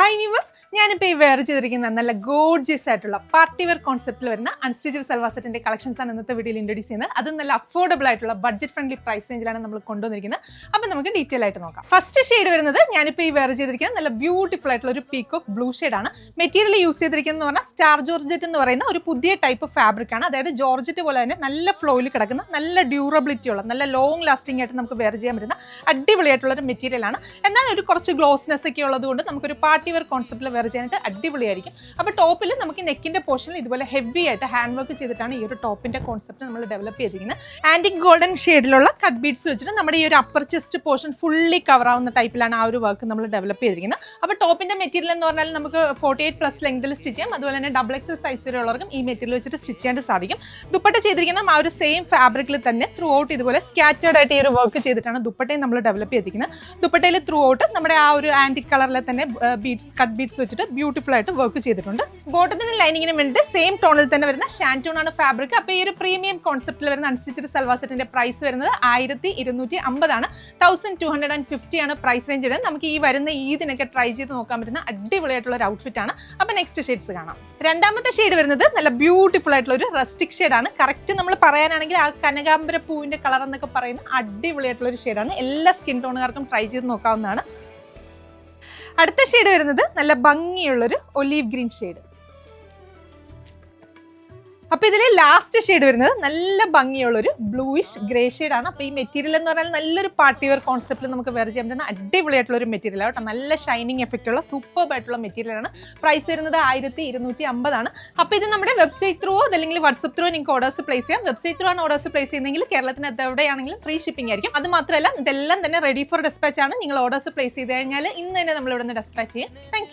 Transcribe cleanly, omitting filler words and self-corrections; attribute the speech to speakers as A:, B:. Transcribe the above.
A: Hi viewers, ഞാനിപ്പോൾ ഈ wear ചെയ്തിരിക്കുന്ന നല്ല ഗോർജിയസ് ആയിട്ടുള്ള പാർട്ടി വെയർ കോൺസെപ്റ്റിൽ വരുന്ന അൺസ്റ്റിച്ചഡ് സൽവാർ സെറ്റിന്റെ കളക്ഷൻസ് ആണ് ഇന്നത്തെ വീഡിയോയിൽ ഇൻട്രൊഡ്യൂസ് ചെയ്യുന്നത്. അത് നല്ല അഫോർഡബിൾ ആയിട്ടുള്ള ബഡ്ജറ്റ് ഫ്രണ്ട്ലി പ്രൈസ് റേഞ്ചിലാണ് നമ്മൾ കൊണ്ടുവന്നിരിക്കുന്നത്. അപ്പോൾ നമുക്ക് ഡീറ്റെയിൽ ആയിട്ട് നോക്കാം. ഫസ്റ്റ് ഷെയ്ഡ് വരുന്നത് ഞാനിപ്പോൾ ഈ വെയർ ചെയ്തിരിക്കുന്നത് നല്ല ബ്യൂട്ടിഫുൾ ആയിട്ടുള്ള ഒരു പീകോക്ക് ബ്ലൂ ഷെയ്ഡാണ്. മെറ്റീരിയൽ യൂസ് ചെയ്തിരിക്കുന്നത് പറഞ്ഞാൽ സ്റ്റാർ ജോർജറ്റ് എന്ന് പറയുന്ന ഒരു പുതിയ ടൈപ്പ് ഫാബ്രിക് ആണ്. അതായത് ജോർജറ്റ് പോലെ തന്നെ നല്ല ഫ്ലോയിൽ കിടക്കുന്ന നല്ല ഡ്യൂറബിലിറ്റി ഉള്ള നല്ല ലോങ് ലാസ്റ്റിംഗ് ആയിട്ട് നമുക്ക് വെയർ ചെയ്യാൻ പറ്റുന്ന അടിപൊളിയായിട്ടുള്ള ഒരു മെറ്റീരിയൽ ആണ്. എന്നാൽ ഒരു കുറച്ച് ഗ്ലോസ്നെസ് ഒക്കെ ഉള്ളതുകൊണ്ട് നമുക്കൊരു പാർട്ടി വെയർ കോൺസെപ്റ്റിൽ വെയർ ചെയ്യാനായിട്ട് അടിപൊളിയായിരിക്കും. അപ്പോൾ ടോപ്പിൽ നമുക്ക് നെക്കിന്റെ പോർഷനിൽ ഇതുപോലെ ഹെവി ആയിട്ട് ഹാൻഡ് വർക്ക് ചെയ്തിട്ടാണ് ഈ ഒരു ടോപ്പിന്റെ കോൺസെപ്റ്റ് നമ്മൾ ഡെവലപ്പ് ചെയ്തിരിക്കുന്നത്. ആന്റിക് ഗോൾഡൻ ഷെയ്ഡിലുള്ള കട്ട് ബീഡ്സ് വെച്ചിട്ട് നമ്മുടെ ഈ ഒരു upper chest portion fully cover ആവുന്ന ടൈപ്പിലാണ് ആ ഒരു വർക്ക് നമ്മൾ ഡെവലപ്പ് ചെയ്തിരിക്കുന്നത്. അപ്പോൾ ടോപ്പിന്റെ മെറ്റീരിയൽ എന്ന് പറഞ്ഞാൽ നമുക്ക് 48+ ലെങ്തിൽ സ്റ്റിച്ച് ചെയ്യാം. അതുപോലെ തന്നെ XXL സൈസ് വരെയുള്ളവർക്കും ഈ മെറ്റീരിയൽ വെച്ചിട്ട് സ്റ്റിച്ച് ചെയ്യാൻ സാധിക്കും. ദുപ്പട്ട ചെയ്തിരിക്കുന്ന ആ ഒരു സെയിം ഫാബ്രിക്കിൽ തന്നെ ത്രൂ ഔട്ട് ഇതുപോലെ സ്കാറ്റേർഡ് ആയിട്ട് ഈ ഒരു വർക്ക് ചെയ്തിട്ടാണ് ദുപ്പട്ടയും നമ്മൾ ഡെവലപ്പ് ചെയ്തിരിക്കുന്നത്. ദുപ്പട്ടയിൽ ത്രൂ ഔട്ട് നമ്മുടെ ആ ഒരു ആന്റിക് കളറിലെ തന്നെ ബീഡ്സ് കട്ട് ബീഡ്സ് വെച്ചിട്ട് ബ്യൂട്ടിഫുൾ ആയിട്ട് വർക്ക് ചെയ്തിട്ടുണ്ട്. ബോട്ടത്തിന് ലൈനിങ്ങിന് വേണ്ടി സെയിം ടോണിൽ തന്നെ വരുന്ന ഷാൻറ്റൂൺ ആണ് ഫാബ്രിക്. അപ്പോൾ ഈ ഒരു പ്രീമിയം കോൺസെപ്റ്റിൽ വരുന്ന അൺസ്റ്റിച്ചഡ് സൽവാർ സെറ്റിന്റെ പ്രൈസ് വരുന്നത് 1250 ആണ്. 1250 ആണ് പ്രൈസ് റേഞ്ച് വരുന്നത്. നമുക്ക് ഈ വരുന്ന ഈദിനൊക്കെ ട്രൈ ചെയ്ത് നോക്കാൻ പറ്റുന്ന അടിപൊളിയായിട്ടുള്ള ഒരു ഔട്ട്ഫിറ്റ് ആണ്. അപ്പോൾ നെക്സ്റ്റ് ഷെയ്ഡ്സ് കാണാം. രണ്ടാമത്തെ ഷെയ്ഡ് വരുന്നത് നല്ല ബ്യൂട്ടിഫുൾ ആയിട്ടുള്ള ഒരു റസ്റ്റിക് ഷെയ്ഡാണ്. കറക്റ്റ് നമ്മൾ പറയാനാണെങ്കിൽ ആ കനകാംബര പൂവിന്റെ കളർ എന്നൊക്കെ പറയുന്ന അടിപൊളിയായിട്ടുള്ള ഒരു ഷെയ്ഡാണ്. എല്ലാ സ്കിൻ ടോണുകാർക്കും ട്രൈ ചെയ്ത് നോക്കാവുന്നതാണ്. അടുത്ത ഷെയ്ഡ് വരുന്നത് നല്ല ഭംഗിയുള്ളൊരു ഒലീവ് ഗ്രീൻ ഷെയ്ഡ്. അപ്പോൾ ഇതിൽ ലാസ്റ്റ് ഷെയ്ഡ് വരുന്നത് നല്ല ഭംഗിയുള്ളൊരു ബ്ലൂയിഷ് ഗ്രേ ഷെയ്ഡാണ്. അപ്പോൾ ഈ മെറ്റീരിയൽ എന്ന് പറഞ്ഞാൽ നല്ലൊരു പാർട്ടി വെയർ കോൺസെപ്റ്റിൽ നമുക്ക് വെയർ ചെയ്യാൻ പറ്റുന്ന അടിപൊളിയായിട്ടുള്ള ഒരു മെറ്റീരിയൽ കേട്ടോ. നല്ല ഷൈനിങ് എഫക്റ്റ് ഉള്ള സൂപ്പർബ് ആയിട്ടുള്ള മെറ്റീരിയലാണ്. പ്രൈസ് വരുന്നത് 1250 ആണ്. അപ്പോൾ ഇത് നമ്മുടെ വെബ്സൈറ്റ് ത്രൂ അല്ലെങ്കിൽ വാട്സ്ആപ്പ് ത്രൂ നിങ്ങൾക്ക് ഓർഡേഴ്സ് പ്ലേസ് ചെയ്യാം. വെബ്സൈറ്റ് ത്രൂ ആണ് ഓർഡേഴ്സ് പ്ലേസ് ചെയ്യുന്നതെങ്കിൽ കേരളത്തിന് എവിടെയാണെങ്കിലും ഫ്രീ ഷിപ്പിംഗ് ആയിരിക്കും. അത് മാത്രമല്ല ഇതെല്ലാം തന്നെ റെഡി ഫോർ ഡെസ്പാച്ച് ആണ്. നിങ്ങൾ ഓർഡേഴ്സ് പ്ലേസ് ചെയ്ത് കഴിഞ്ഞാൽ ഇന്ന് തന്നെ നമ്മൾ ഇവിടെ നിന്ന് ഡെസ്പാച്ച് ചെയ്യും. താങ്ക്